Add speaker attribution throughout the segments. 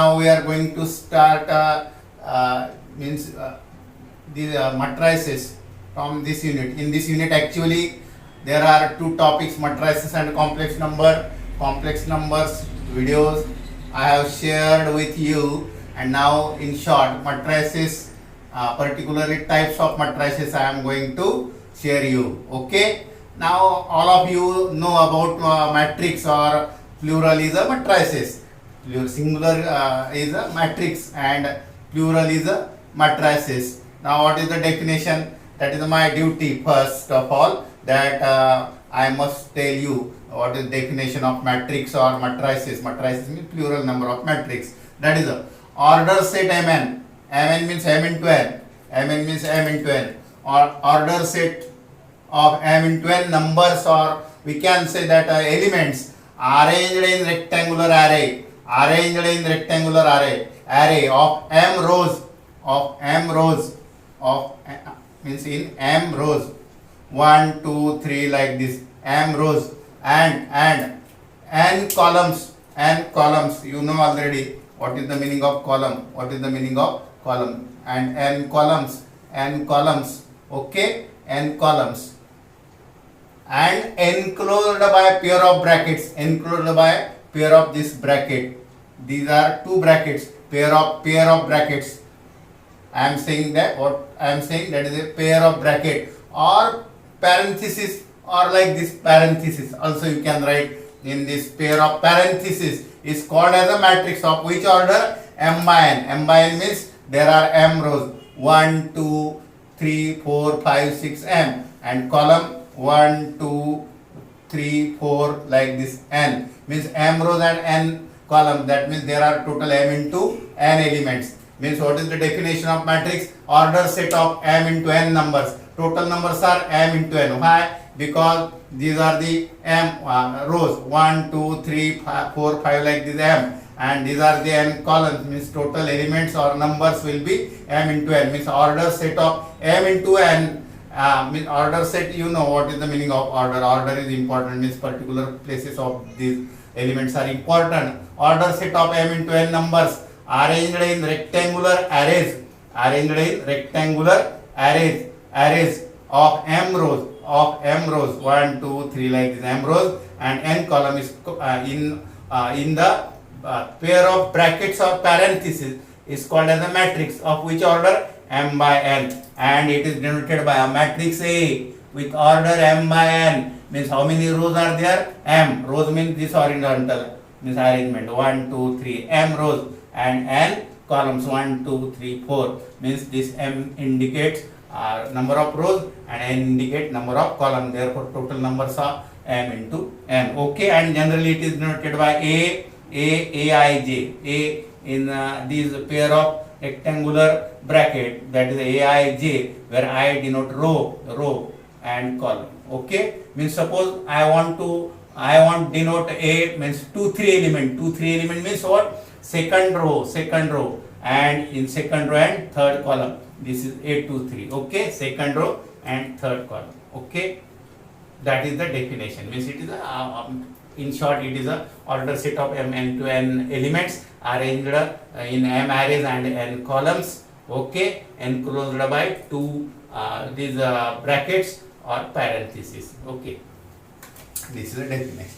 Speaker 1: now we are going to start means these matrices from this unit. In this unit, actually, there are two topics: matrices and complex number. Complex numbers videos I have shared with you, and now in short, matrices, particularly types of matrices, I am going to share you. Okay. Now all of you know about matrix, or plural is a matrices. Singular is a matrix and plural is a matrices. Now what is the definition? That is my duty first of all, that I must tell you what is definition of matrix or matrices. Matrices means plural number of matrix. That is a order set Mn. Mn means M into n. Mn means M into n. Or order set of M into n numbers, or we can say that elements arranged in rectangular array. Arranged in rectangular array of m rows, means in m rows, 1 2 3 like this, m rows, and n columns. You know already what is the meaning of column, and n columns, okay, n columns, and enclosed by pair of brackets, pair of this bracket. These are two brackets, pair of brackets. I am saying that is a pair of bracket, or parenthesis, or like this parenthesis also you can write. In this pair of parenthesis is called as a matrix of which order? M by n. M by n means there are m rows, 1 2 3 4 5 6 m, and column 1 2 3 4 like this, n means m rows and n column. That means there are total m into n elements. Means what is the definition of matrix? Order set of m into n numbers. Total numbers are m into n. Why? Because these are the m rows, 1 2 3 4 5 like this m, and these are the n columns. Means total elements or numbers will be m into n. Means order set of m into n. Means order set, you know what is the meaning of order. Order is important, means particular places of these elements are important. Order set of m into n numbers arranged in rectangular arrays, arrays of m rows, 1 2 3 like this, m rows, and n column is in the pair of brackets or parenthesis is called as a matrix of which order? M by n, and it is denoted by a matrix A with order m by n. Means how many rows are there? M rows means this horizontal, means arrangement 1 2 3 m rows, and n columns 1 2 3 4, means this m indicates number of rows and n indicate number of columns. Therefore total numbers are m into n. Okay, and generally it is denoted by aij. A in these pair of rectangular bracket, that is aij, where I denote row and column. Okay, means suppose I want denote A, means 2 3 element means what? Second row, and in second row and third column, this is 8 2 3. Okay, second row and third column. Okay, that is the definition. Means it is in short, it is a order set of m into n elements arranged in m arrays and n columns. Okay, enclosed by two these brackets or parentheses. Okay, this is the definition.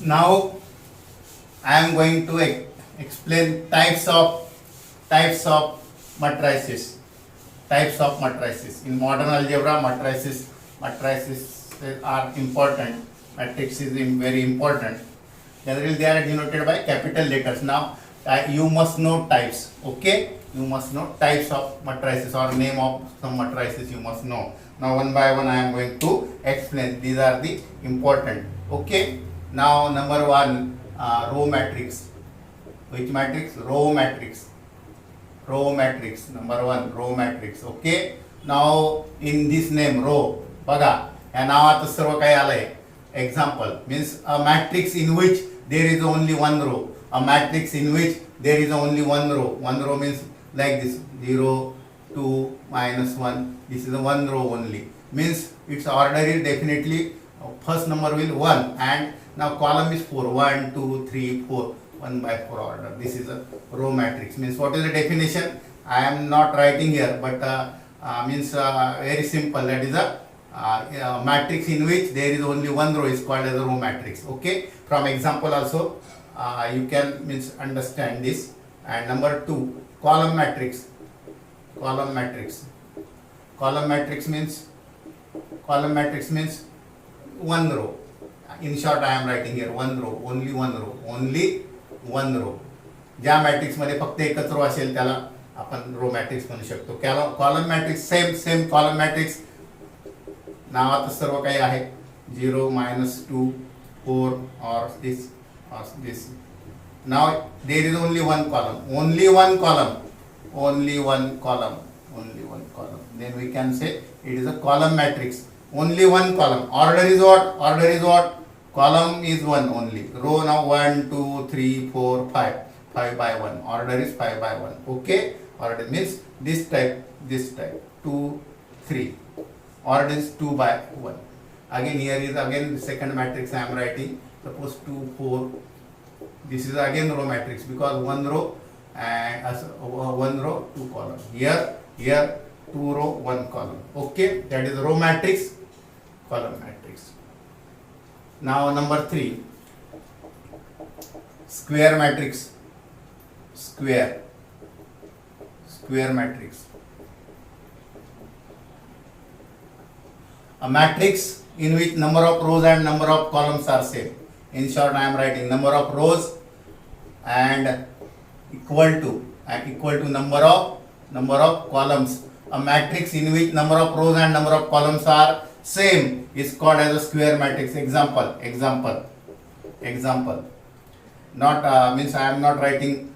Speaker 1: Now I am going to explain types of matrices. In modern algebra, matrices are important. Matrix is very important. Generally they are denoted by capital letters. Now you must know types. Okay, you must know types of matrices, or name of some matrices you must know. Now one by one I am going to explain. These are the important. Okay, now number one, row matrix. Which matrix? Row matrix. Number one, row matrix. Okay, now in this name row, बघा या नावात सर्व काही आलंय. Example means a matrix in which there is only one row. One row means like this, 0 2 -1. This is a one row only. Means its order is definitely first number will 1, and now column is 4, 1 2 3 4. 1 by 4 order. This is a row matrix. Means what is the definition? I am not writing here, but means very simple. That is a matrix in which there is only one row is called as a row matrix. Okay. From example also you can means understand this. And number 2, column matrix. Column matrix. Column matrix means one row. In short, I am writing here one row, only one row. ज्या matrix मध्ये फक्त एकच row असेल त्याला आपण row matrix म्हणू शकतो. Column matrix same column matrix नावातच सर्व काही आहे. 0, -2, 4 or this. Now there is only one column. Then we can say it is a column matrix. Only one column. Order is what? Column is 1 only. Row now 1, 2, 3, 4, 5. 5 by 1. Order is 5 by 1. Okay. Order means this type, 2, 3. Order is 2 by 1. Again here is again the second matrix I am writing. Suppose 2, 4. This is again row matrix because one row and 2 column. Here 2 row 1 column. Okay, that is row matrix, column matrix. Now number 3, square matrix. Square matrix. A matrix in which number of rows and number of columns are same. In short, I am writing number of rows and equal to number of columns. A matrix in which number of rows and number of columns are same is called as a square matrix. Example. Not means I am not writing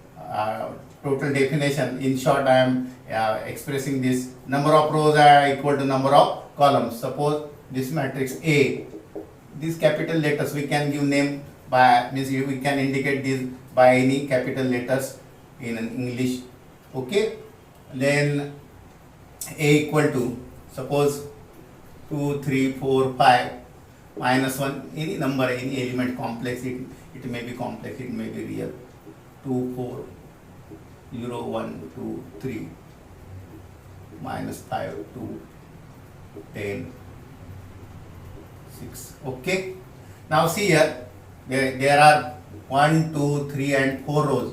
Speaker 1: total definition. In short, I am expressing this number of rows are equal to number of columns. Suppose this matrix A. These capital letters we can give name by means we can indicate this by any capital letters in English. Okay. Then A equal to suppose 2, 3, 4, 5 -1 any number, any element complex. It may be complex, it may be real. 2, 4, 0, 1, 2, 3 -5, 2, 10, 6. Okay. Now see here there are 1, 2, 3 and 4 rows.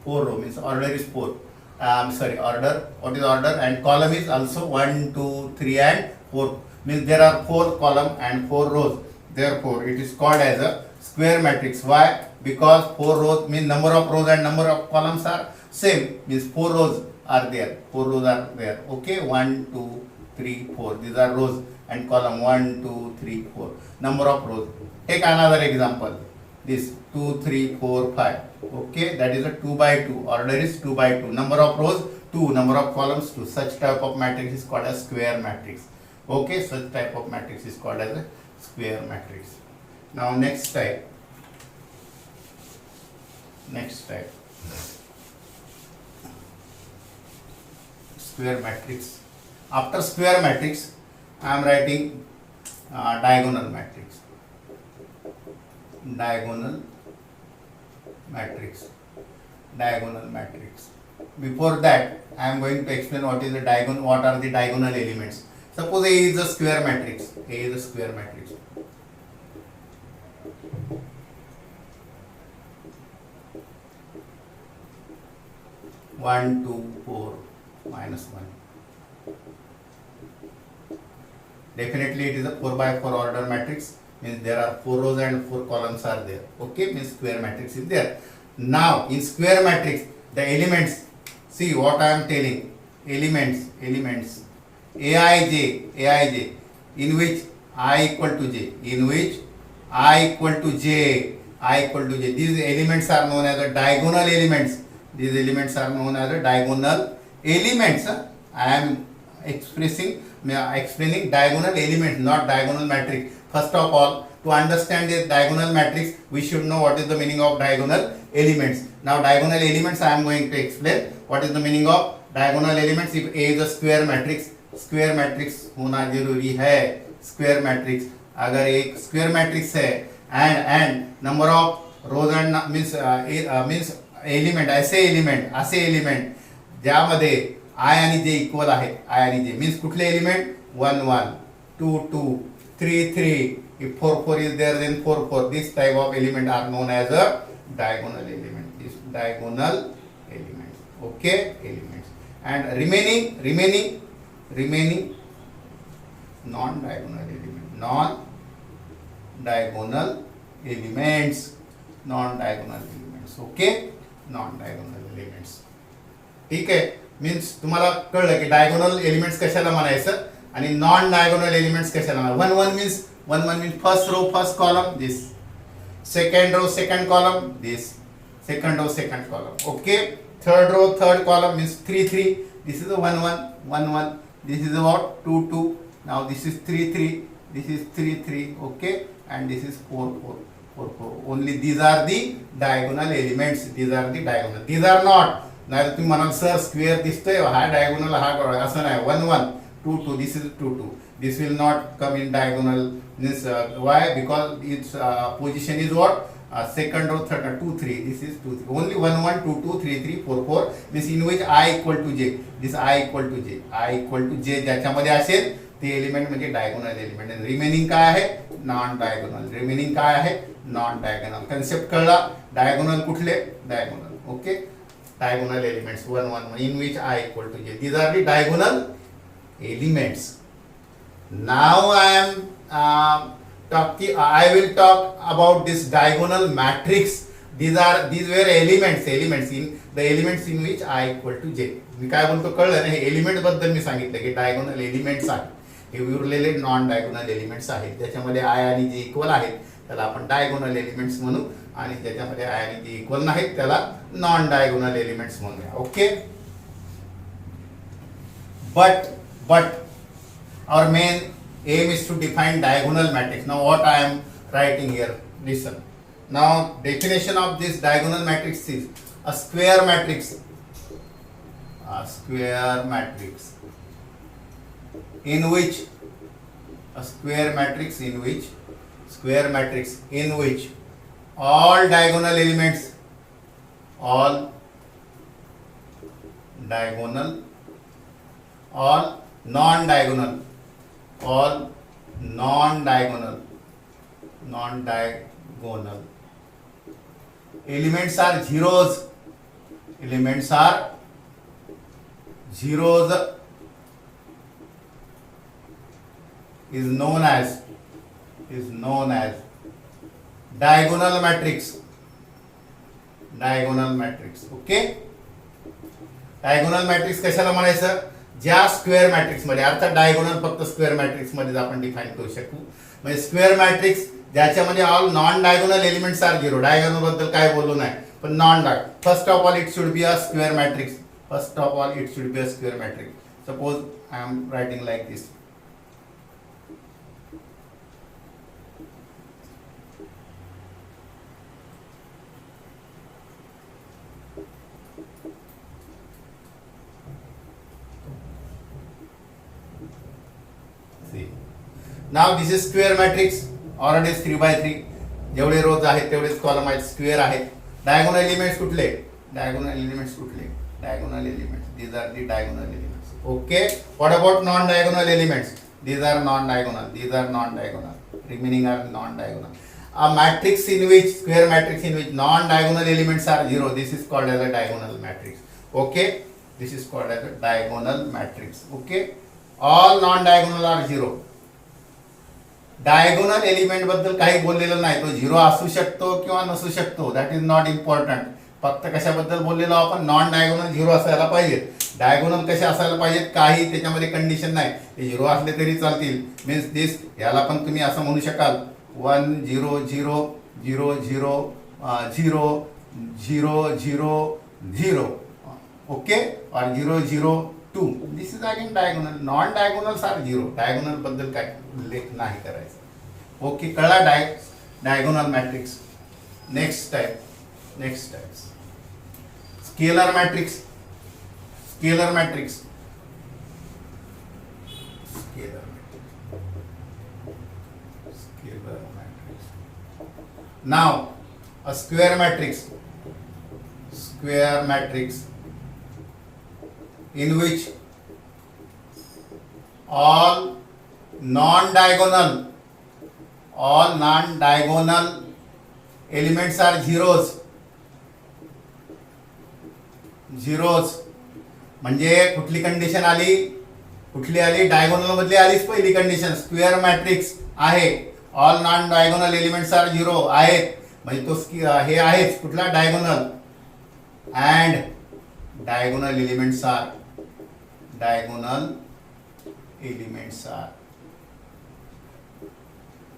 Speaker 1: 4 row means order is 4. Order. What is order? And column is also 1, 2, 3 and 4. Means there are 4 column and 4 rows. Therefore, it is called as a square matrix. Why? Because 4 rows means number of rows and number of columns are same. Means 4 rows are there. Okay. 1, 2, 3, 4. These are rows and column 1, 2, 3, 4. Number of rows. Take another example. This 2, 3, 4, 5. Okay, that is a 2 by 2. Order is 2 by 2. Number of rows 2. Number of columns 2. Such type of matrix is called as square matrix. Okay, such type of matrix is called as a square matrix. Now next type. Square matrix. After square matrix, I am writing diagonal matrix. Diagonal matrix. Before that, I am going to explain what are the diagonal elements. Suppose A is a square matrix. 1, 2, 4, -1. Definitely it is a 4 by 4 order matrix. Means there are 4 rows and 4 columns are there. Okay, means square matrix is there. Now in square matrix, the elements, see what I am telling. Elements Aij, in which I equal to j, these elements are known as the diagonal elements. I am explaining diagonal elements, not diagonal matrix. First of all, to understand this diagonal matrix, we should know what is the meaning of diagonal elements. Now diagonal elements I am going to explain what is the meaning of diagonal elements. If A is a square matrix होना जरूरी है. Square matrix अगर एक square matrix है and number of rows and means element असे element ज्यामध्ये I आणि J equal आहेत. आय आणि जे मीन्स कुठले element 1 1 2 2 3 3. if 4 4 is there, then 4 4. This type of element are known as a diagonal element. This diagonal element. Okay, elements. And remaining non-diagonal element. Non-diagonal elements. Okay, non-diagonal elements. ठीक आहे. Means तुम्हाला कळलं की diagonal elements कशाला म्हणायचं आणि non diagonal elements कशाला म्हणायचं. 1 1 means first row first column, this second row second column, this second row second column. Okay, third row third column means 3 3. This is a 1 1 1 1. This is about 2 2. Now this is 3 3. This is 3 3. Okay, and this is 4 4 4 4. Only these are the diagonal elements. These are the diagonal. These are not. नाही तुम्ही म्हणाल sir square दिसतोय हा diagonal हा असं नाही. 1 1 2 2. This is 2 2. This will not come in diagonal. This why? Because its position is what? Second row third 2 3. This is 2 3. Only 1 1 2 2 3 3 4 4. This in which I equal to j. This I equal to j ज्याच्यामध्ये असेल ते element म्हणजे diagonal element. Remaining काय आहे? Non diagonal. Remaining काय आहे? Non diagonal. Concept कळला. Diagonal कुठले? Diagonal. Okay, diagonal elements 1 1 1 in which I equal to j. These are the diagonal elements. Now I will talk about this diagonal matrix. These were elements in the elements in which I equal to j. मी काय बोलतो कळलं ना. हे element बद्दल मी सांगितलं की diagonal elements आहेत. हे उरलेले नॉन डायगोनल एलिमेंट्स आहेत ज्याच्यामध्ये आय आणि जे इक्वल आहेत त्याला आपण डायगोनल एलिमेंट्स म्हणू आणि ज्याच्यामध्ये आय आणि जे इक्वल नाहीत त्याला नॉन डायगोनल एलिमेंट्स म्हणूया. Okay, but our main aim is to define diagonal matrix. Now what I am writing here, listen. Now definition of this diagonal matrix is a square matrix in which all diagonal elements, all non-diagonal elements are zeros. Is known as diagonal matrix. Okay, diagonal matrix कशाला म्हणायचं? ज्या square matrix मध्ये, अर्थात diagonal फक्त square matrix मध्ये आपण define करू शकू. म्हणजे स्क्वेअर मॅट्रिक्स ज्याच्यामध्ये all non diagonal elements are zero. Diagonal बद्दल काय बोललो नाही पण नॉन डाय. First of all it should be a square matrix. Suppose I am writing like this. Now this is square matrix or it is 3 by 3. जेवढे रोज आहेत तेवढेच column आहेत, स्क्वेअर आहेत. डायगोनल एलिमेंट्स कुठले? Diagonal elements. These are the diagonal elements. Okay. What about non-diagonal elements? These are non-diagonal. Remaining are non-diagonal. A matrix in which, square matrix in which non-diagonal elements are zero. This is called as a diagonal matrix. Okay. This is called as a diagonal matrix. Okay. All non-diagonal are zero. Diagonal element बद्दल काही बोललेलं नाही. तो zero असू शकतो किंवा नसू शकतो. That is not important. फक्त कशाबद्दल बोललेलो आपण? नॉन डायगोनल झिरो असायला पाहिजे. डायगोनल कसे असायला पाहिजेत? काही त्याच्यामध्ये कंडिशन नाही. ते झिरो असले तरी चालतील. मीन्स दिस, याला पण तुम्ही असं म्हणू शकाल 1 0 0 0 0 0 0 0 0. ओके, और 0 0 2. This is again diagonal. Non diagonals are zero. Diagonal बद्दल काय उल्लेख नाही करायचा. ओके, कळला diagonal matrix. Next type scalar matrix. Now a square matrix in which all non-diagonal elements are zeros. म्हणजे कुठली कंडिशन आली, डायगोनल मधली आलीच पहिली कंडिशन. स्क्वेअर मॅट्रिक्स आहे, all non diagonal elements are zero आहेत, म्हणजे तो हे आहेच कुठला diagonal. And diagonal elements are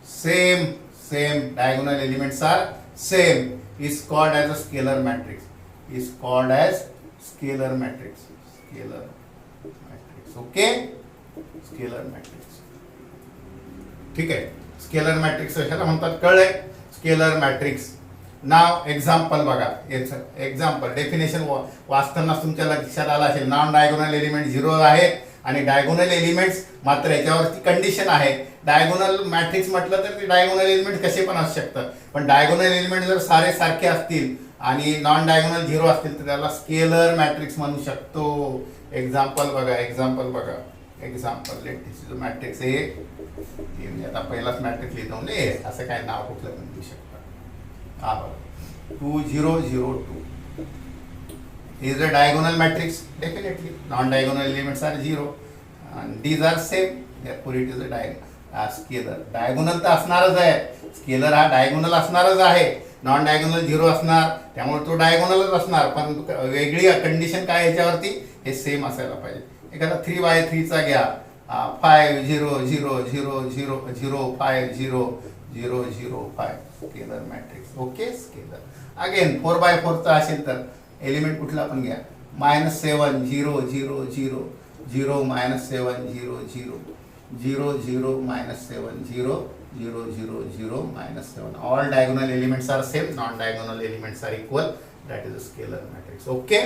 Speaker 1: same diagonal elements are same is called as a scalar matrix. Okay, scalar matrix. ठीक आहे. स्केलर मॅट्रिक्स कशाला म्हणतात कळलंय. Scalar matrix. नाव एक्झाम्पल बघा. एक्झाम्पल डेफिनेशन वाचताना तुमच्या लक्षात आलं असेल. नॉन डायगोनल एलिमेंट झिरो आहेत आणि डायगोनल एलिमेंट्स मात्र याच्यावरती कंडिशन आहे. डायगोनल मॅट्रिक्स म्हटलं तर ते डायगोनल एलिमेंट कसे पण असू शकतात, पण डायगोनल एलिमेंट जर सारे सारखे असतील आणि नॉन डायगोनल झिरो असतील तर त्याला स्केलर मॅट्रिक्स म्हणू शकतो. एक्झाम्पल बघा. Example let this is matrix A. आता पहिलाच मॅट्रिक्स लिहितो म्हणजे असं काय नाव कुठलं पण लिहू शकता. हा बघा 2 0 0 2 is a diagonal matrix. Definitely non-diagonal elements are zero and these are same, therefore it is a scalar. Diagonal तर असणारच आहे, स्केलर हा डायगोनल असणारच आहे. नॉन डायगोनल झिरो असणार त्यामुळे तो डायगोनलच असणार, पण वेगळी कंडिशन काय याच्यावरती, हे सेम असायला पाहिजे. एखादा 3/3 चा घ्या, 5 0 0 0 0 0 5 0 0 0 5 scalar matrix. Okay, scalar. Again 4/4 चा असेल तर एलिमेंट कुठला पण घ्या. -7 0 0 0 0 -7 0 0 0 0 -7 0 0 0 0 -7. All diagonal elements are same, non-diagonal elements are equal. That is a scalar matrix. Okay.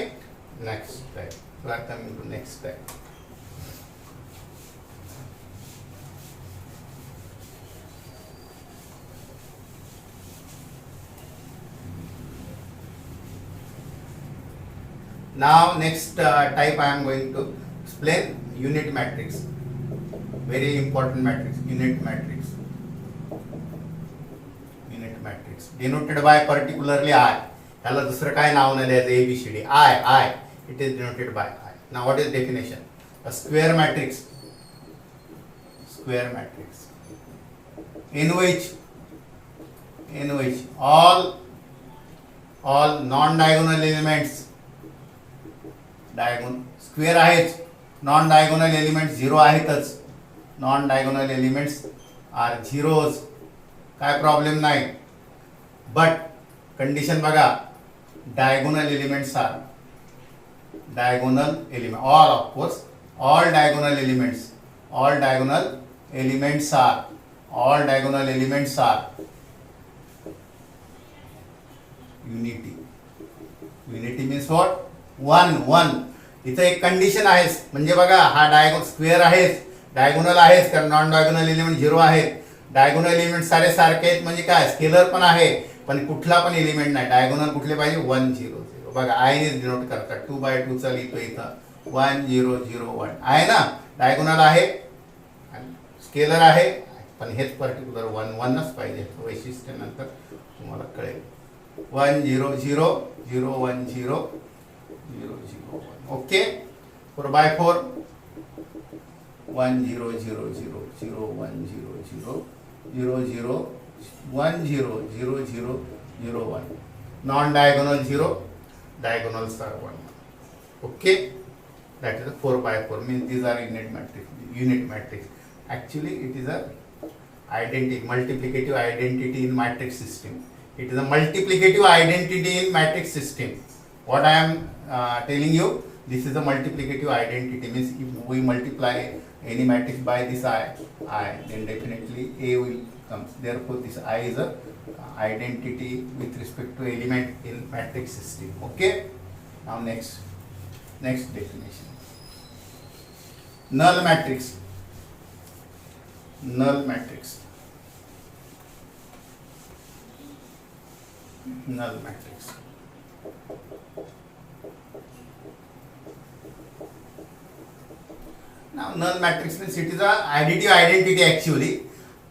Speaker 1: Next type. We are coming to next type. Now next type I am going to explain unit matrix. Very important matrix, unit matrix. Denoted by particularly I. त्याला दुसरं काय नाव नाही द्यायचं. ABCD. I. It is denoted by I. Now what is definition? A square matrix in which all non-diagonal elements square आहेत, non diagonal elements zero आहेतच. Non diagonal elements are zeros, काय problem नाही. But condition बघा, diagonal elements are all of course all diagonal elements are unity means what, one. इथं एक condition आहे, म्हणजे बघा हा स्क्वेअर आहेच, डायगोनल आहेच, कारण नॉन डायगोनल एलिमेंट झिरो आहेत. डायगोनल एलिमेंट सारे सारखे आहेत म्हणजे काय, स्केलर पण आहे, पण कुठला पण एलिमेंट नाही. डायगोनल कुठले पाहिजे, 1 0 0. बघा आयने डिनोट करतात. 2/2 चा लिहितो इथं 1 0 0 1 आहे ना. डायगोनल आहे, स्केलर आहे, पण हेच पर्टिक्युलर 1 1च पाहिजे. वैशिष्ट्य नंतर तुम्हाला कळेल. 1 0 0 0 1 0 0 0 1. Okay. 4/4 1 0 0 0 0 1 0 0 0 0 1 0 0 0 0 1. Non diagonal 0, diagonals are 1. Okay, that is a 4/4. Means these are unit matrix. Actually it is a multiplicative identity in matrix system. It is a multiplicative identity in matrix system. What I am telling you, this is a multiplicative identity. Means if we multiply any matrix by this I, then definitely A will come. Therefore this I is a identity with respect to element in matrix system. Okay. Now next definition. Null matrix. null matrix. Now null matrix means it is a additive identity actually.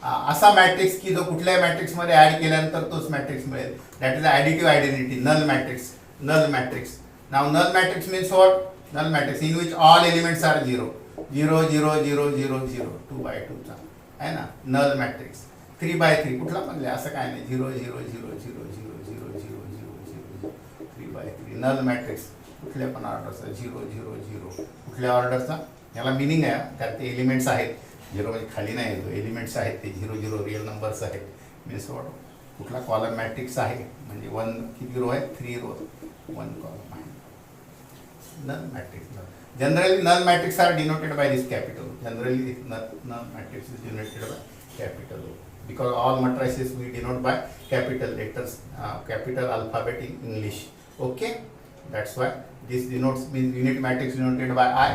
Speaker 1: असा matrix की जो कुठल्याही matrix मध्ये add केल्यानंतर तोच matrix मिळेल. That is identity identity null matrix. Null matrix. Now null matrix means what? Null matrix in which all elements are 0 0 0 0 0 0 2 by 2 चा आहे ना नल मॅट्रिक्स. 3 by 3 कुठला म्हणले असं काय नाही 0 0 0 0 0 0 0 0 0 3 by 3 नल मॅट्रिक्स. कुठल्या पण ऑर्डरचा 0 0 0 कुठल्या ऑर्डरचा याला मिनिंग आहे त्यात ते एलिमेंट्स आहेत. 0 म्हणजे खाली नाही येतो एलिमेंट्स आहेत ते 0 0 रिअल नंबर्स आहेत. Means what? कुठला कॉलम मॅट्रिक्स आहे म्हणजे 1 किती रो आहे 3 रो 1 कॉलम आहे. Null matrix. Generally null matrix are denoted by this capital. Generally null matrix is denoted by capital O because all matrices we denote by capital letters, capital alphabet in English. Okay, that's why this denotes means unit matrix denoted by I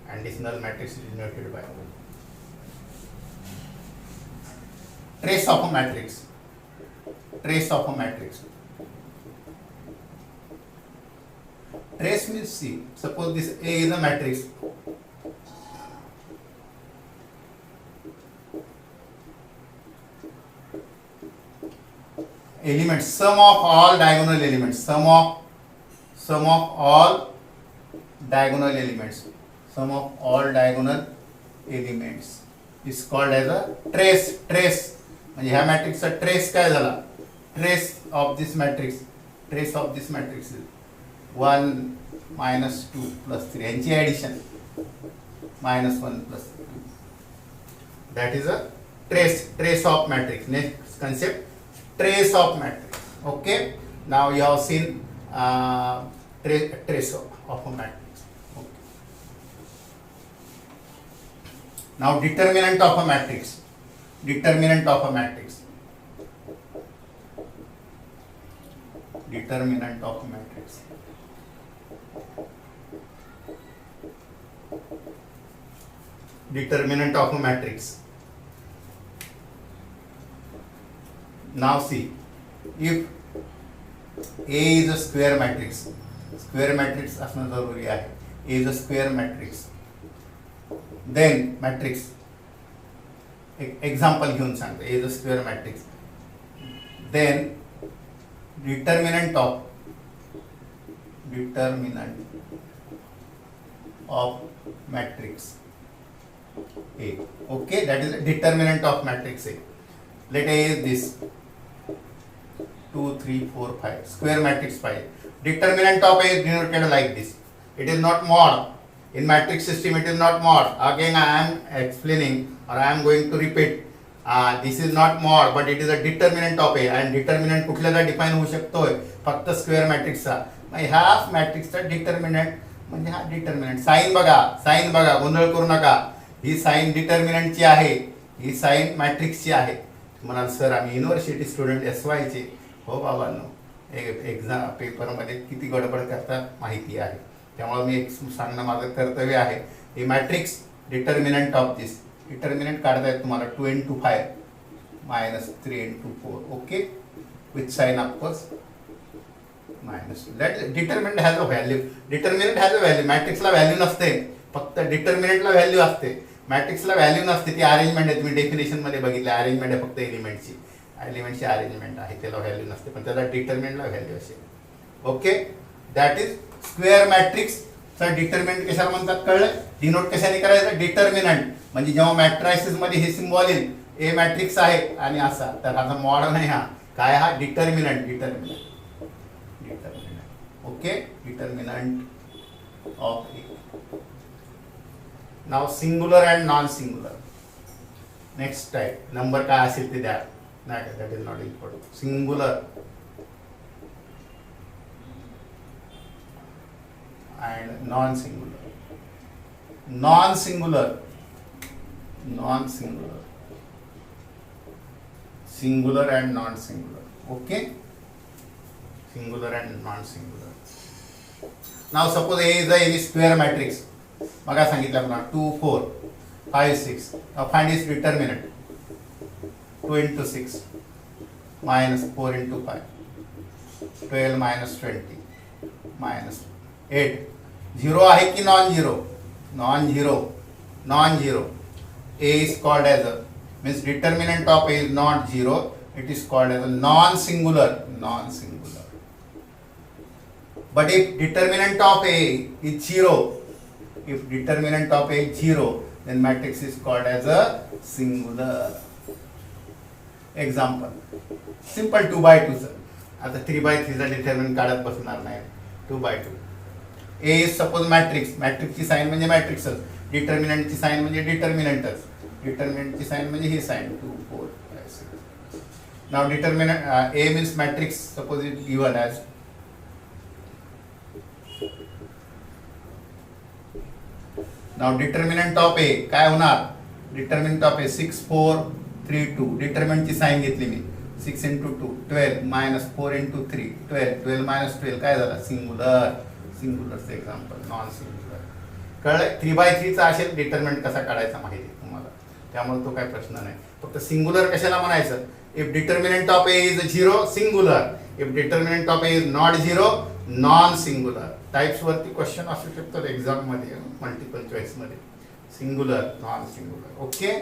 Speaker 1: and this null matrix is denoted by O. Trace of a matrix. Trace of a matrix. Trace means see. Suppose this A is a matrix. Elements, sum of all diagonal elements, sum of all diagonal elements, sum of all diagonal elements is called as a trace. Trace म्हणजे ह्या मॅट्रिक्सचा trace काय झाला? Trace of this matrix. Trace of this matrix 1 minus 2 plus 3 यांची addition -1 plus 2. that is a trace of matrix. Next concept, trace of matrix. Okay, now you have seen trace of a matrix. Okay. Now determinant of a matrix. Determinant of a matrix. Determinant of a matrix. Determinant of a matrix. Now see, if A is a square matrix, square matrix असणं जरुरी आहे. A is a square matrix. Then matrix example घेऊन सांगतो. A is a square matrix. Then determinant of matrix A. Okay, that is the determinant of matrix A. Let A is this 2 3 4 5 square matrix 5. Determinant of A is denoted like this. It is not mod. In matrix system it is not mod. Again I am explaining or I am going to repeat. This is not mod but it is a determinant of A. And determinant कुठल्याचा define होऊ शकतोय? फक्त square मॅट्रिक्सचा. मग ह्या मॅट्रिक्सचा determinant म्हणजे हा डिटर्मिनंट. साइन बघा गोंधळ करू नका. ही साइन डिटर्मिनंटची आहे, ही साइन मॅट्रिक्सची आहे. म्हणाल सर आम्ही युनिव्हर्सिटी स्टुडंट SY चे. हो बाबांनो, एक्झाम पेपरमध्ये किती गडबड करतात माहिती आहे. त्यामुळे मी एक सांगणं माझं कर्तव्य आहे. ही matrix determinant of this. Determinant काढता येत तुम्हाला 2 into 5 -3 into 4. Okay, with sign of course minus. That determinant has a value. Determinant has a value. मॅट्रिक्सला व्हॅल्यू नसते, फक्त डिटर्मिनंटला व्हॅल्यू असते. मॅट्रिक्सला व्हॅल्यू नसते. ती अरेंजमेंट आहे. तुम्ही डेफिनेशन मध्ये बघितलं, अरेंजमेंट आहे फक्त एलिमेंटची. एलिमेंटची अरेंजमेंट आहे, त्याला व्हॅल्यू नसते, पण त्याला डिटर्मिनंटला व्हॅल्यू असेल. ओके, दॅट इज स्क्वेअर मॅट्रिक्सचा डिटर्मिनंट कशाला म्हणतात कळलं? डिनोट कशाने करायचं? डिटर्मिनंट म्हणजे जेव्हा मॅट्रायसिस मध्ये हे सिम्बॉल येईल, ए मॅट्रिक्स आहे आणि असा, तर आता मॉड नाही हा. काय हा? Determinant. Determinant. Okay, determinant of A. Now singular and non singular. Next type number काय असेल ते द्या. नाही, that is not important. Singular and non singular. Non singular, non singular, singular and non singular. Okay, singular and non singular. Now suppose A is any square matrix. मग सांगितलं मला 2 4 5 6. Find its determinant. 2 into 6 -4 into 5 12 minus 20 minus 8. Zero आहे की non zero? Non zero. Non zero. A is called as a, means determinant of A is not zero, it is called as a non singular. Non singular. But if determinant of A is zero, if determinant of A is zero, then matrix is called as a singular. Example, simple 2 by 2 sir. आता 3 by 3 चा determinant काढत बसणार नाही. 2 by 2. A is suppose matrix. Matrix ची sign म्हणजे मॅट्रिक्सच. Determinant ची sign म्हणजे डिटर्मिनंटच. Determinant ची साइन म्हणजे ही sign 2 4 5 6. Now determinant A means matrix. Suppose it given as now determinant of A काय होणार? Determinant of A 6 4 3 2. डिटर्मिनंट ची साइन घेतली मी. 6 into 2 12 minus 4 into 3 12. 12 minus 12 काय झालं? सिंगुलर. सिंगुलरचं एक्झाम्पल. Non singular. कळलं? 3 by 3 चा असेल डिटर्मिनंट कसा काढायचा माहिती आहे तुम्हाला, त्यामुळे तो काय प्रश्न नाही. फक्त सिंगुलर कशाला म्हणायचं? If determinant of A is zero singular, if determinant of A is not zero non singular. Types वरती क्वेश्चन असू शकतात एक्झाम मध्ये, मल्टिपल चॉईस मध्ये. Singular, non singular. Okay,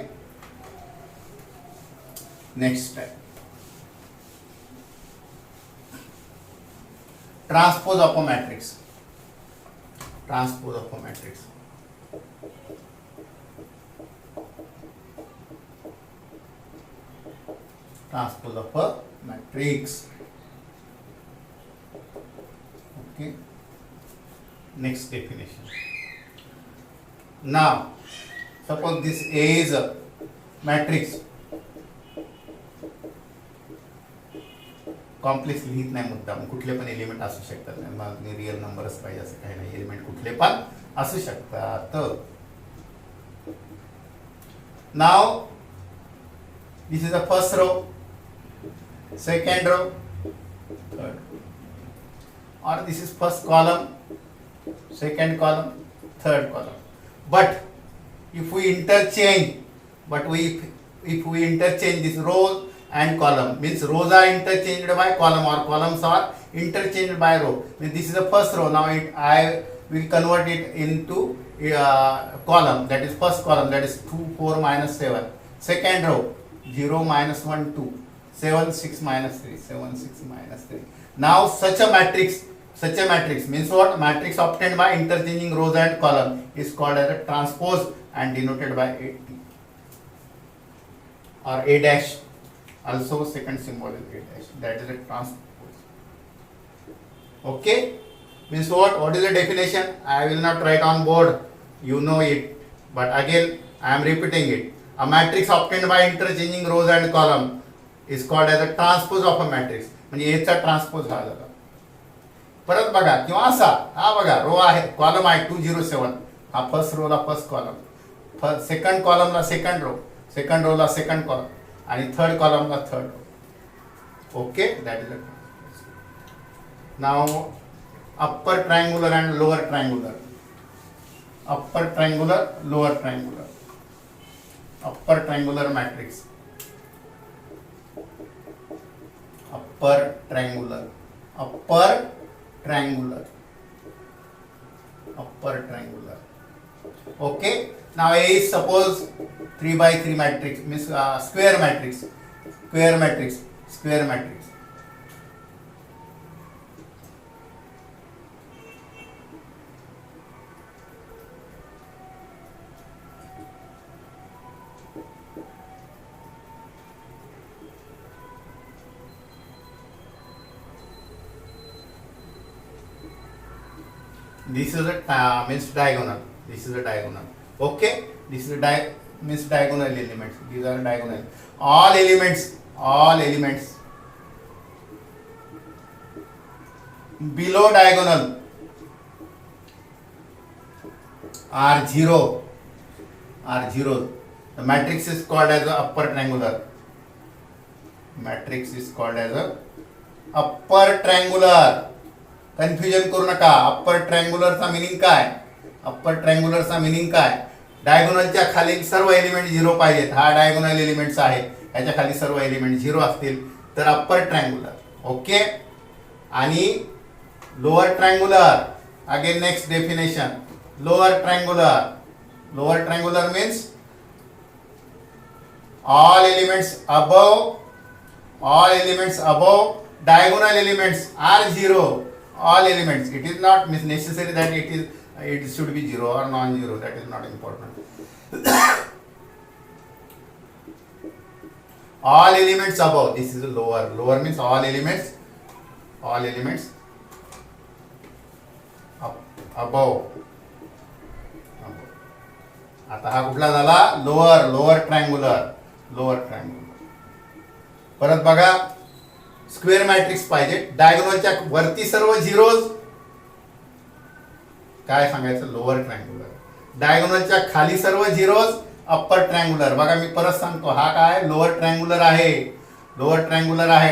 Speaker 1: next type. Transpose of a matrix. Transpose of a matrix. Transpose of a matrix. Okay. Next definition. Now, suppose this A is a matrix. Complex लिहित नाही मुद्दाम, कुठले पण element असू शकतात. मग real नंबरच पाहिजे असं काही नाही, एलिमेंट कुठले पण असू शकतात. Now this is the first row, second row, third, और this is first column, second column, third column. But if we interchange this rows and column, means rows are interchanged by column or columns are interchanged by row. Means this is the first row. Now I will convert it into column, that is first column, that is 2 4 minus 7. Second row 0 minus 1 2 7 6 minus 3 7 6 minus 3. Now such a matrix means what? Matrix obtained by interchanging rows and column is called as a transpose and denoted by a t or a dash. Also second symbol is a dash, that is a transpose. Okay, means what is the definition? I will not write on board, you know it, but again I am repeating it. A matrix obtained by interchanging rows and column is called as a transpose of a matrix. म्हणजे A चा transpose हा झाला. परत बघा किंवा असा हा बघा, रो आहे, कॉलम आहे 207, हा फर्स्ट रो ला फर्स्ट कॉलम, सेकंड कॉलमला सेकंड रो, सेकंड रो ला सेकंड कॉलम, आणि थर्ड कॉलमला third row. Okay, that is a. Now upper triangular and lower triangular. Upper triangular, lower triangular. Upper triangular matrix. Upper triangular, upper triangular, upper triangular. Okay, now A is suppose 3 by 3 matrix, means square matrix, square matrix, square matrix. This is a means diagonal. This is a diagonal. Okay, this is a means diagonal elements. These are diagonal. All elements below diagonal are zero. The matrix is called as a upper triangular. Matrix is called as a upper triangular. Confusion करू नका. Upper ट्रायंगुलरचा meaning काय? Upper ट्रायंगुलरचा meaning काय? डायगोनलच्या खाली सर्व element zero पाहिजेत. हा diagonal elements आहे, याच्या खाली सर्व एलिमेंट झिरो असतील तर अप्पर ट्रायंगुलर. ओके, आणि lower triangular. Again next definition, lower triangular. Lower triangular means all elements above diagonal elements are zero. All elements, it is not necessary that it should be zero or non-zero, that is not important. All elements above, this is lower. Lower means all elements above. आता हा कुठला झाला? Lower triangular. परत बघा, square matrix पाहिजे, डायगोनलच्या वरती सर्व zeros, काय सांगायचं? Lower triangular. डायगोनलच्या खाली सर्व झिरोज, अप्पर ट्रायंगुलर. बघा मी परत सांगतो, हा काय? लोअर ट्रायंगुलर आहे.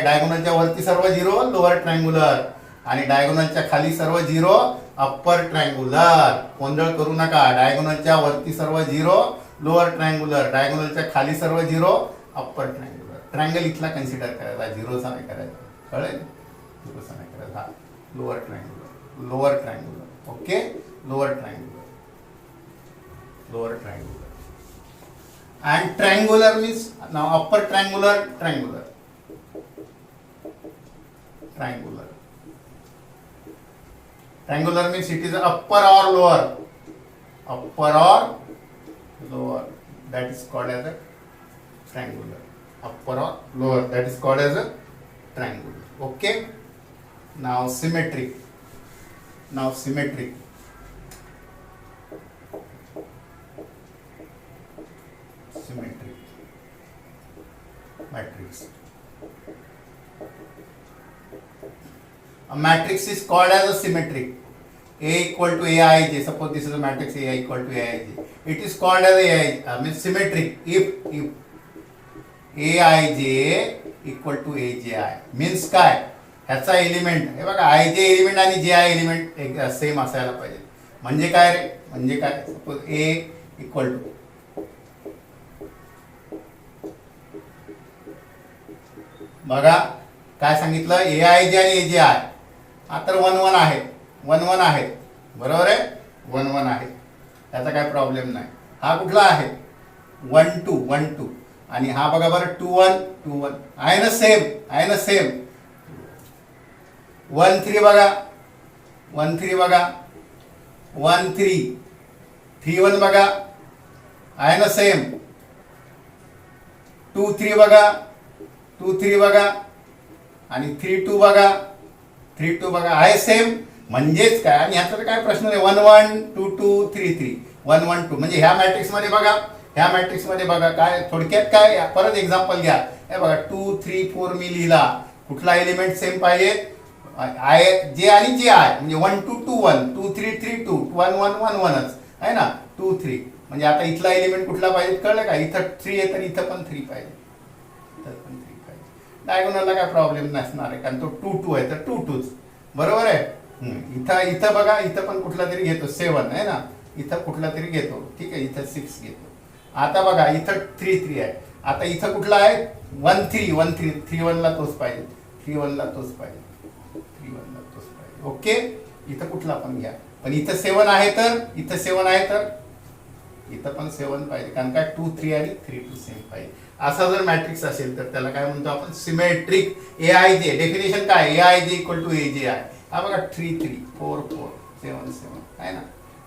Speaker 1: डायगोनलच्या वरती सर्व झिरो, लोअर ट्रायंगुलर, आणि डायगोनलच्या खाली सर्व झिरो, अप्पर ट्रायंगुलर. गोंधळ करू नका. डायगोनलच्या वरती सर्व झिरो, लोअर ट्रायंगुलर, डायगोनलच्या खाली सर्व झिरो, अप्पर ट्रायंगुलर. ट्रायंगल इथला कन्सिडर करायचा, झिरोचा नाही करायचा. कळेल? झिरोचा नाही करायचा. हा lower triangular. Okay, lower triangular. And triangular means now upper triangular. Triangular means it is upper or lower. That is called as a triangular. Upper or lower, that is called as a triangular. Okay. Now symmetric. Matrix. A matrix is called as a symmetric. A equal to Aij. Suppose this is a matrix A equal to Aij. It is called as Aij, means symmetric if Aij equal to Aj. Means काय? ह्याचा element हे बघा, Ij element आणि Ji element same असायला पाहिजे. म्हणजे काय रे? म्हणजे काय? सपोज A इक्वल टू बघा काय सांगितलं? Aij आणि Aj. हा तर 1 1 आहे. बरोबर आहे? 1 1 आहे. त्याचा काय प्रॉब्लेम नाही. हा कुठला आहे? 1 2 आणि हा बघा बरं 2 1 आहे ना सेम. 1 3 बघा 1 3 3 1 बघा आहे ना सेम. 2 3 बघा आणि 3 2 बघा आहे सेम. म्हणजेच काय? आणि ह्याचा काय प्रश्न नाही. 1 1 2 2 3 3 1 1 2 म्हणजे ह्या मॅट्रिक्स मध्ये बघा काय थोडक्यात काय? परत एक्झाम्पल घ्या. हे बघा 2 3 4 मी लिहिला. कुठला एलिमेंट सेम पाहिजे? जे आणि जे आहे. म्हणजे 1 2 2 1 2 3 3 2 1 1 1 1च आहे ना. 2 3 म्हणजे आता इथला एलिमेंट कुठला पाहिजे? कळलं का? इथं 3 आहे तर इथं पण 3 पाहिजे. डायगोनलला काय प्रॉब्लेम नसणार आहे, कारण तो 2 2 आहे तर 2 2च. बरोबर आहे? इथं बघा, इथं पण कुठला तरी घेतो 7 आहे ना. इथं कुठला तरी घेतो. ठीक आहे, इथं 6 घेतो. आता बघा इथं 3 3 आहे. आता इथं कुठला आहे? 1 3 3 1 ला तोच पाहिजे. 3 1 ला तोच पाहिजे. ओके. इथं कुठला पण घ्या. पण इथं 7 आहे तर इथं 7 आहे तर इथं पण 7 पाहिजे. कारण काय? 2 3 आणि 3 2 सेम पाहिजे. असा जर मॅट्रिक्स असेल तर त्याला काय म्हणतो आपण? सिमेट्रिक. Aij डेफिनेशन काय? Aij equal to Aj. हा बघा 3 3 4 4 7 7 आहे ना.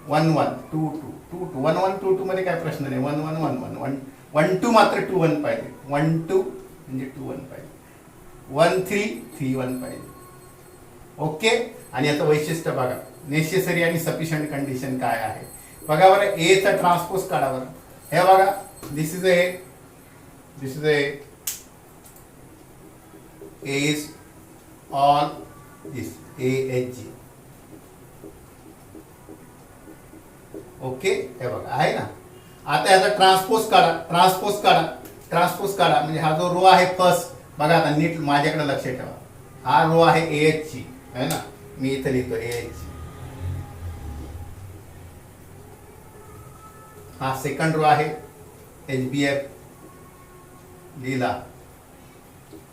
Speaker 1: 1 1 2 2 2 2 1 1 2 2 मध्ये काय प्रश्न नाही. 1 1 1 1 1 2 मात्र 2 1 पाहिजे. 1 2 म्हणजे 2 1 पाहिजे. 1 3 3 1 पाहिजे. ओके. आणि याचं वैशिष्ट्य बघा, नेसेसरी आणि सफिशियंट कंडिशन काय आहे बघा बरं. ए चा ट्रान्सपोज काढा बरं. हे बघा, this is A is on this AHG. Okay. हे बघा आहे ना. आता याचा ट्रान्सपोज काढा. म्हणजे हा जो रो आहे फर्स्ट बघा. आता नीट माझ्याकडे लक्ष ठेवा. हा रो आहे AHG आहे ना. मी इथे लिहितो AHG. हा सेकंड रो आहे HBF लिहिला.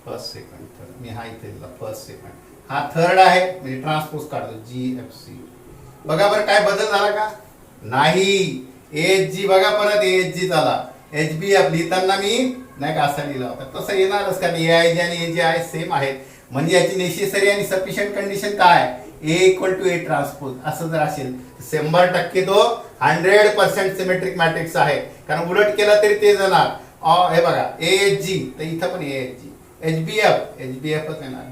Speaker 1: First second. तर मी हा इथे लिहिला फर्स्ट सेकंड. हा थर्ड आहे म्हणजे ट्रान्सपोज काढतो GFC. बघा बरं काय बदल झाला का? नाही. AHG बघा परत AHG झाला. HBF लिहिताना मी नाही का असा लिहिला होता तसं येणारच कारण AIG आणि AGI सेम आहेत. म्हणजे याची नेसेसरी आणि सफिशियंट कंडिशन काय? A equal to A transpose असं जर असेल 100% तो 100% सिमेट्रिक मॅट्रिक्स आहे. कारण उलट केला तरी ते जाणार. हे बघा AHG तर इथं पण AHG, HBFच येणार,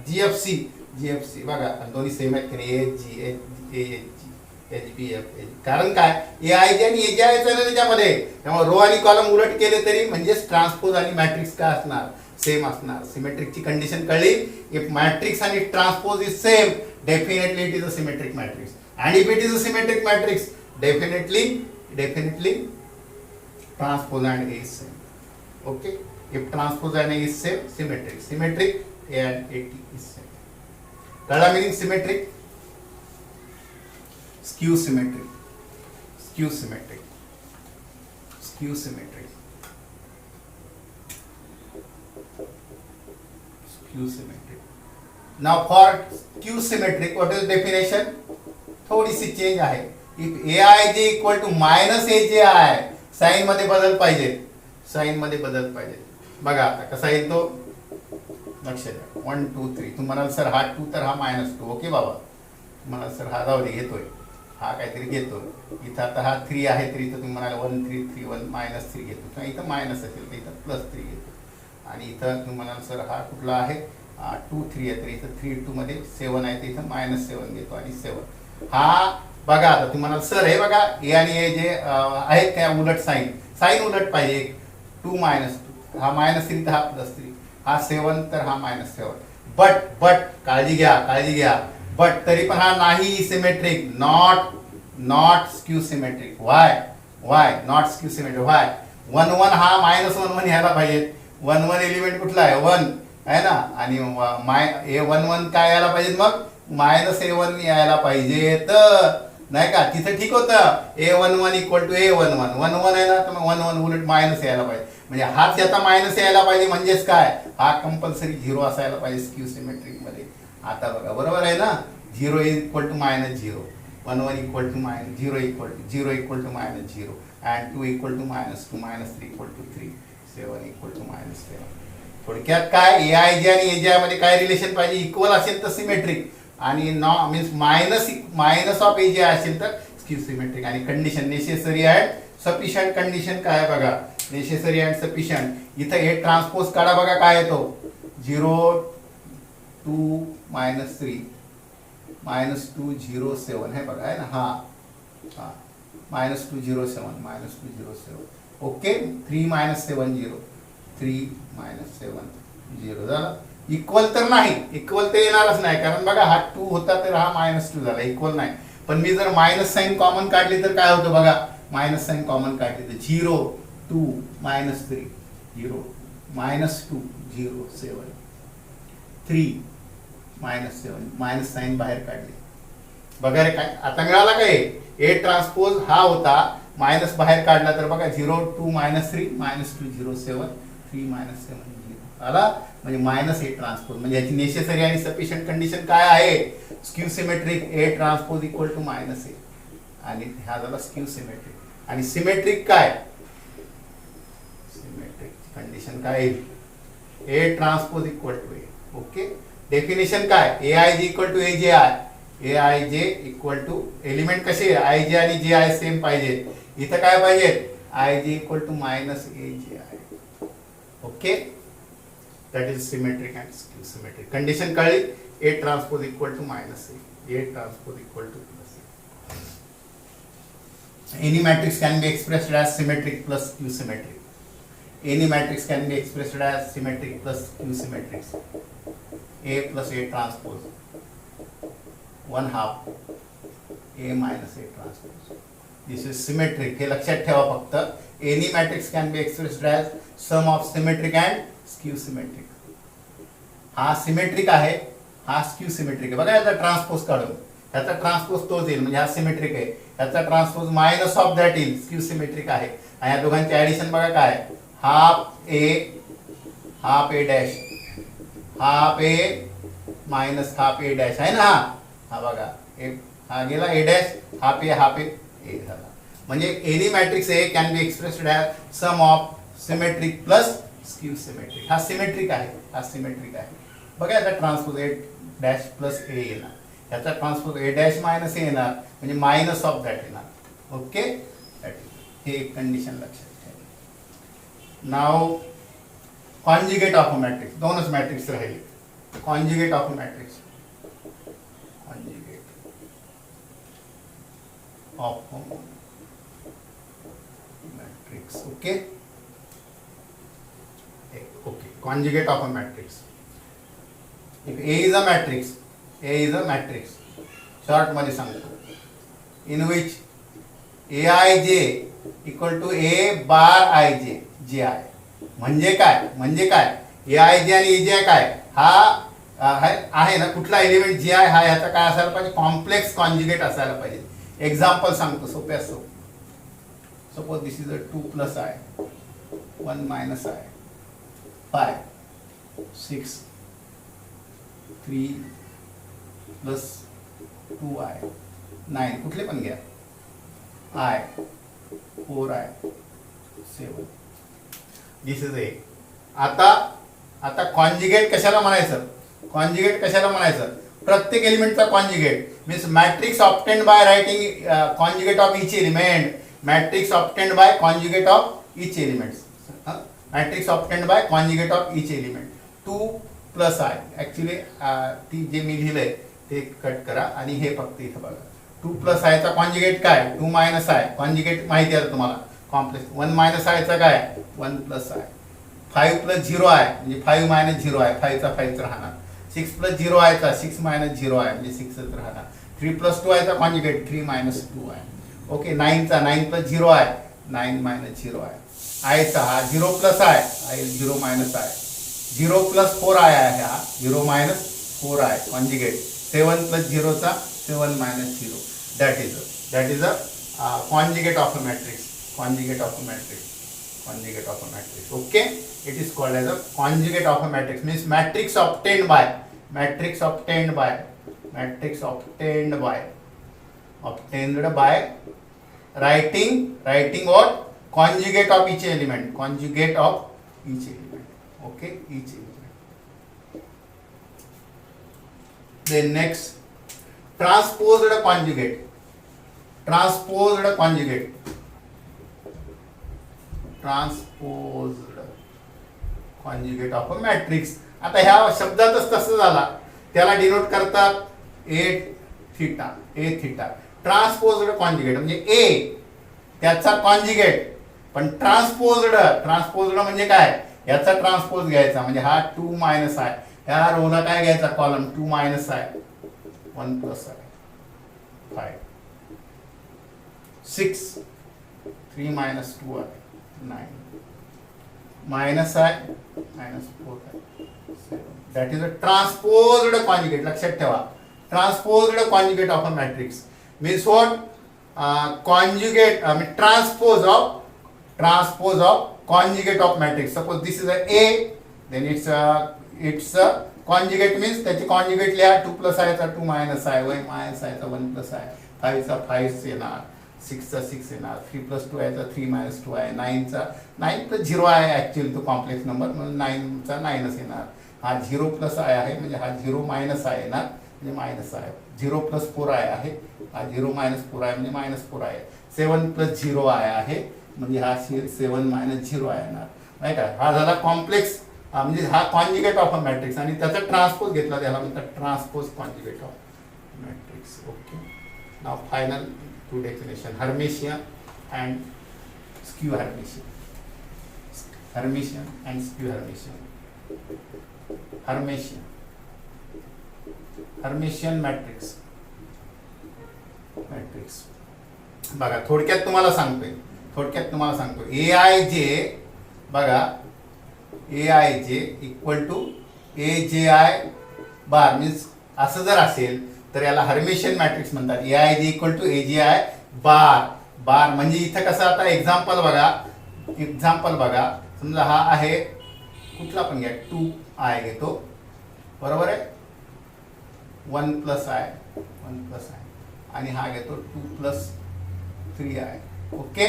Speaker 1: GFC बघा दोन्ही सेम आहेत की AHG HBF. कारण काय AIG आणि AGI आहे ना त्याच्यामध्ये, त्यामुळे रो आणि कॉलम उलट केले तरी म्हणजेच ट्रान्सपोज आणि मॅट्रिक्स काय असणार? सेम असणार. सिमेट्रिकची कंडिशन कळली. इफ मॅट्रिक्स आणि transpose is same definitely it is a symmetric matrix. आणि if it is a symmetric matrix definitely transpose and A is same. Okay, if transpose and A is symmetric A and AT is same. कळला meaning symmetric? Skew symmetric. Now for skew symmetric, what is the definition? थोडीशी change आहे. If AIJ equal to minus AJI, sign मध्ये बदल पाहिजे. बघा आता कसा येईल तो, लक्ष द्या. 1 2 3 तुम्हाला सर हा 2 तर हा -2. ओके बाबा, तुम्हाला सर हा जाऊ दे घेतोय, हा काहीतरी घेतोय. इथं आता हा 3 आहे तरी इथं तुम्ही म्हणाल 1 3 3 1 -3 घेतो किंवा इथं मायनस असेल तर इथं +3 घेतो. आणि इथं तुम्हाला सर हा कुठला आहे 2 3 आहे तर इथं 3 2 मध्ये 7 आहे तर इथं -7 घेतो आणि 7. हा बघा आता तुम्हाला सर हे बघा ए आणि ए जे आहेत त्या उलट साइन उलट पाहिजे. 2 -2 हा -3 तर हा +3, हा 7 तर हा -7. बट काळजी घ्या बट तरी पण हा नाही symmetric. Not skew symmetric. Why not skew symmetric? Y 1 1 हा -1 यायला पाहिजे. 1 1 एलिमेंट कुठला आहे? 1 आहे ना. आणि A1 1 काय यायला पाहिजे? मग -A1 यायला पाहिजे. तर नाही का तिथं ठीक होतं. A11 इक्वल टू A11 1 1 आहे ना, तर मग 1 1 उलट मायनस यायला पाहिजे. म्हणजे हाच याचा मायनस यायला पाहिजे. म्हणजेच काय, हा कंपल्सरी 0 असायला पाहिजे स्क्यू सिमेट्रिक मध्ये. आता बघा बरोबर आहे ना. 0 equal to -0, 1 1 equal to -0 equal to -0 and 2 equal to -2 -3 equal to 3 7 equal to -7. थोडक्यात काय AIJ आणि AJI मध्ये काय रिलेशन पाहिजे? इक्वल असेल तर सिमेट्रिक आणि मीन्स मायनस ऑफ AJI असेल तर स्क्यू सिमेट्रिक. आणि condition necessary and sufficient condition काय आहे बघा. नेसेसरी अँड सफिशियंट इथं हे ट्रान्सपोज काढा बघा काय येतो. 0 2 -3 -2 0 7 हे बघा आहे ना. हा -2 0 7 ओके. 3 -7 0 3 -7 0 झालं. इक्वल तर नाही, इक्वल तर येणारच नाही कारण बघा हा 2 होता तर हा -2 झाला. इक्वल नाही. पण मी जर मायनस साइन कॉमन काढली तर काय होतं बघा. मायनस साइन कॉमन काढली तर 0 2 -3 0 -2 0 7 3 -7 मायनस साइन बाहेर काढली. बघा रे काय आता मिळाला काय. A ट्रान्सपोज हा होता, मायनस बाहेर काढला तर बघा 0 2 -3 -2 0 7 3 -7 0 आला. म्हणजे A ट्रान्सपोज म्हणजे याची नेसेसरी आणि सफिशियंट कंडिशन काय आहे? Skew symmetric A transpose equal to -A. आणि हा झाला स्क्यू सिमेट्रिक. आणि सिमेट्रिक काय? सिमेट्रिक कंडिशन काय? A transpose equal to A. Okay. Definition काय? AIJ equal to AJI. AIJ equal to element कसे IJ आणि JI सेम पाहिजे. इथं काय पाहिजे? IJ equal to -AJI. Okay. That is symmetric and skew symmetric. Condition कळली. A transpose equal to -A. A transpose equal to +A. Any matrix can be expressed as symmetric plus skew symmetric. Any matrix can be expressed as symmetric plus skew symmetric. A plus A transpose 1/2 A minus A transpose. This is symmetric. हे लक्षात ठेवा फक्त. Any matrix can be expressed as sum of symmetric and skew symmetric. हा symmetric आहे, हा skew symmetric आहे. बघा याचा ट्रान्सपोज काढून याचा ट्रान्सपोज तोच येईल म्हणजे हा सिमेट्रिक आहे. याचा ट्रान्सपोज मायनस ऑफ दॅट येईल स्क्यू सिमेट्रिक आहे. आणि या दोघांचे ऍडिशन बघा काय. Half A dash half A minus half A dash आहे ना, हा बघा हा गेला ए डॅश, हाफ ए झाला. म्हणजे any matrix A can be expressed as sum of symmetric plus skew symmetric. हा सिमेट्रिक आहे. बघा याचा transpose A dash plus A येणार, याचा transpose A dash minus A येणार, म्हणजे मायनस ऑफ दॅट येणार. ओके, हे एक कंडिशन लक्षात ठेवा. Now conjugate of a matrix, दोनच मॅट्रिक्स राहिले. Conjugate of a matrix, conjugate of a matrix. Okay, conjugate of a matrix. If A is a matrix, short मध्ये सांगतो, in which Aij equal to A bar Ij, Ji. म्हणजे काय Aij आणि Aj काय, हा आहे ना कुठला एलिमेंट Ji हा याचा काय असायला पाहिजे, कॉम्प्लेक्स कॉन्जुगेट असायला पाहिजे. एक्झाम्पल सांगतो सोप्यात soap. Suppose this is a 2 plus I, 1 minus I, 5, 6, 3 plus 2I, 9, कुठले पण घ्या, I, 4I, 7. This is a. आता कॉन्जुगेट कशाला म्हणायचं, प्रत्येक एलिमेंटचा conjugate means matrix obtained by writing conjugate of each element, matrix obtained by conjugate of each elements, matrix obtained by conjugate of each element. 2 plus I, actually ती जे मी लिहिलंय ते cut करा आणि हे फक्त इथं बघा. 2 plus I चा कॉन्जुगेट काय, 2 minus I, कॉन्जुगेट माहिती आहे तुम्हाला कॉम्प्लेक्स. 1 minus I चा काय, 1 plus I. 5 plus 0I म्हणजे 5 minus 0I, 5 चा 5च राहणार. 6 plus 0I चा 6 minus 0I म्हणजे 6च राहणार. 3 plus 2I चा कॉन्जुगेट 3 minus 2I. ओके, 9 चा 9 plus 0I 9 minus 0I. I चा हा 0 plus I 0 minus I. 0 plus 4I आहे हा 0 minus 4I कॉन्जुगेट. 7 plus 0 चा 7 minus 0. That is a conjugate of a matrix. Conjugate of a matrix. Okay, it is called as a conjugate of a matrix. Means matrix obtained by writing what, conjugate of each element. Okay, each element. Then next, transposed conjugate of a matrix. आता ह्या शब्दातच तसं झाला, त्याला denote करतात ए theta. ट्रान्सपोज्ड conjugate म्हणजे ए त्याचा conjugate, पण ट्रान्सपोज्ड म्हणजे काय, याचा ट्रान्सपोज घ्यायचा म्हणजे हा 2 minus I, ह्या रोला काय घ्यायचा, column 2 minus I, 1 plus I, 5, 6, 3 minus 2I, 9, minus I, minus 4I, 7. That is a transposed conjugate. लक्षात ठेवा, transposed conjugate of a matrix means what, conjugate transpose of conjugate of matrix. Suppose this is a then it's a conjugate means त्याची conjugate लिहा. 2 plus I चा 2 minus I, 1 minus I चा 1 plus I, 5 चा 5 येणार, 6 चा 6 येणार, 3 plus 2I चा 3 minus 2I, 9 चा 9 plus 0 आहे ॲक्च्युअली तो कॉम्प्लेक्स नंबर म्हणून 9 चा 9च येणार. हा 0 plus I आहे म्हणजे हा 0 minus I येणार म्हणजे मायनस I. 0 plus 4I आहे, हा 0 minus 4I म्हणजे मायनस 4I. 7 plus 0I आहे म्हणजे हा 7 minus 0I येणार, नाही का. हा झाला कॉम्प्लेक्स म्हणजे हा कॉन्जुगेट ऑफ अ मॅट्रिक्स आणि त्याचा ट्रान्सपोज घेतला, त्याला म्हणतात transpose conjugate of matrix. Okay, now final two definition, Hermitian and skew Hermitian. Hermitian matrix बघा, थोडक्यात तुम्हाला सांगतो Aij बघा, Aij equal to Aji bar means असं जर असेल तर याला हर्मिशियन मॅट्रिक्स म्हणतात. Aij equal to Aji bar म्हणजे इथं कसं, आता एक्झाम्पल बघा, समजा हा आहे कुठला पण घ्या, 2I घेतो, बरोबर आहे. 1 प्लस आय आणि हा घेतो 2 प्लस 3i. ओके.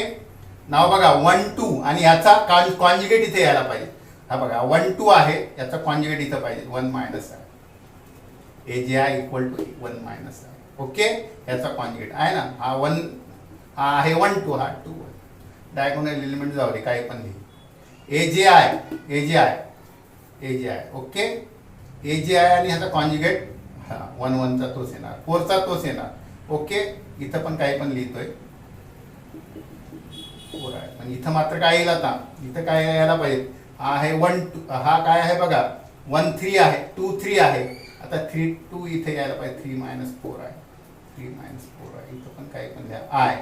Speaker 1: नाव बघा 1 2 आणि याचा कॉन्जुगेट इथे यायला पाहिजे. हा बघा 1 2 आहे, याचा कॉन्जुगेट इथं पाहिजे 1 minus I. AGI equal to 1 minus I. Okay. याचा कॉन्जुगेट आहे ना, हा 1 हा आहे 1 2 हा 2 1. डायगोनल एलिमेंट जाऊ दे काही पण लिही. AGI. ओके. AGI आणि ह्याचा कॉन्जुगेट हा 1 1 चा तोच येणार, 4 चा तोच येणार. ओके. इथं पण काही पण लिहितोय 4 आहे, पण इथं मात्र काय येईल आता, इथं काय यायला पाहिजे, हा आहे 1 2, हा काय आहे बघा 1 3 आहे, 2 3 आहे. आता 3 2 इथे यायला पाहिजे 3 मायनस 4 आहे, 3 मायनस 4 आहे. इथं पण काही पण लिहा आय.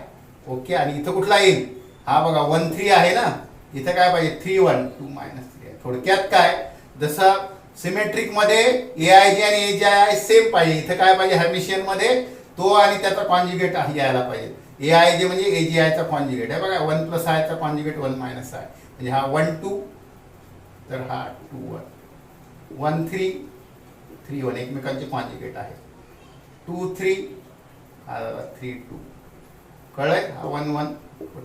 Speaker 1: ओके. आणि इथं कुठला येईल, हा बघा 1 3 आहे ना, इथं काय पाहिजे 3 1 2 मायनस 3 आहे. थोडक्यात काय, जसं सिमेट्रिक मध्ये AIG आणि AGI सेम पाहिजे, इथं काय पाहिजे हर्मिशियन मध्ये तो आणि त्याचा कॉन्जुगेट यायला पाहिजे. AIG म्हणजे AGI चा कॉन्जुगेट आहे बघा, 1 प्लस आय चा कॉन्जुगेट 1 मायनस आय, म्हणजे हा 1 2 तर हा 2 1 1 3 3 1 एकमेकांचे कॉन्जुगेट आहे. 2 3 हा 3 2 कळलंय, हा 1 1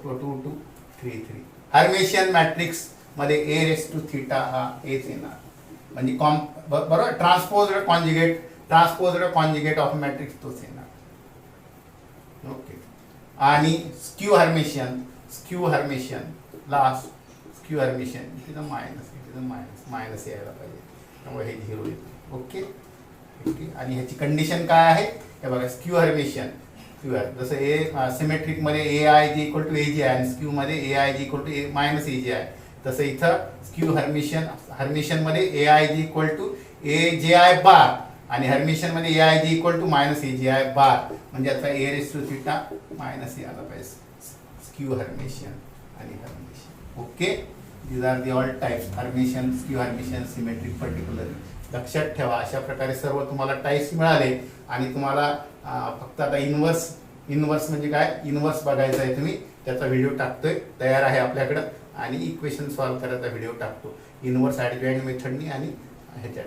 Speaker 1: 2 2 3 3. हर्मिशियन मॅट्रिक्स मध्ये A रेस टू थीटा हा हेच येणार, म्हणजे बरोबर ट्रान्सपोज्ड कॉन्जुगेट ऑफ मॅट्रिक्स तोच येणार. ओके. आणि skew Hermitian last skew Hermitian इथे मायनस यायला पाहिजे, त्यामुळे हे 0 येतं. ओके. ओके. आणि ह्याची कंडिशन काय आहे, हे बघा स्क्यू हर्मिशियन जसं सिमेट्रिक मध्ये AIG इक्वल टू AGI आणि स्क्यू मध्ये AIG equal to minus AGI, तसं इथं स्क्यू हर्मिशियन मध्ये AIG equal to AGI bar आणि हर्मिशियन मध्ये AIG equal to minus AGI bar, म्हणजे आता A raise to theta minus यायला पाहिजे. स्क्यू हर्मिशियन आणि Hermitian. Okay. These are the all types, Hermitian, skew Hermitian, symmetric, particular. लक्षात ठेवा, अशा प्रकारे सर्व तुम्हाला टाइप्स मिळाले. आणि तुम्हाला फक्त आता इनवर्स म्हणजे काय, इनवर्स बघायचं आहे तुम्ही, त्याचा व्हिडिओ टाकतोय, तयार आहे आपल्याकडं. आणि इक्वेशन सॉल्व्ह करायचा व्हिडिओ टाकतो इनवर्स ॲडजॉइंट मेथडनी आणि ह्याच्यात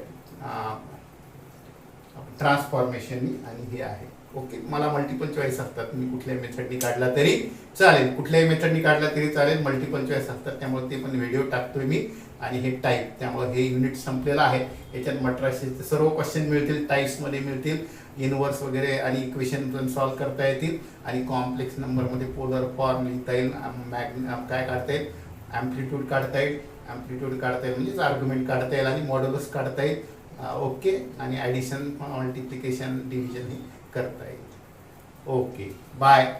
Speaker 1: ट्रान्सफॉर्मेशननी, आणि हे आहे. ओके. मला मल्टिपल चॉईस असतात, मी कुठल्याही मेथडनी काढला तरी चालेल, मल्टिपल चॉईस असतात, त्यामुळे ते पण व्हिडिओ टाकतोय मी. आणि हे टाईप, त्यामुळे हे युनिट संपलेलं आहे. याच्यात मट्रायसेसचे सर्व क्वेश्चन मिळतील, टाईप्समध्ये मिळतील, इनवर्स वगैरे आणि इक्वेशन पण सॉल्व्ह करता येतील. आणि कॉम्प्लेक्स नंबरमध्ये पोलर फॉर्म लिहिता येईल, काय काढता येईल, ॲम्प्लिट्यूड काढता येईल म्हणजेच आर्ग्युमेंट काढता येईल, आणि मॉड्युलस काढता येईल. ओके. आणि ॲडिशन, मल्टिप्लिकेशन, डिव्हिजन हे करता येईल. ओके. बाय.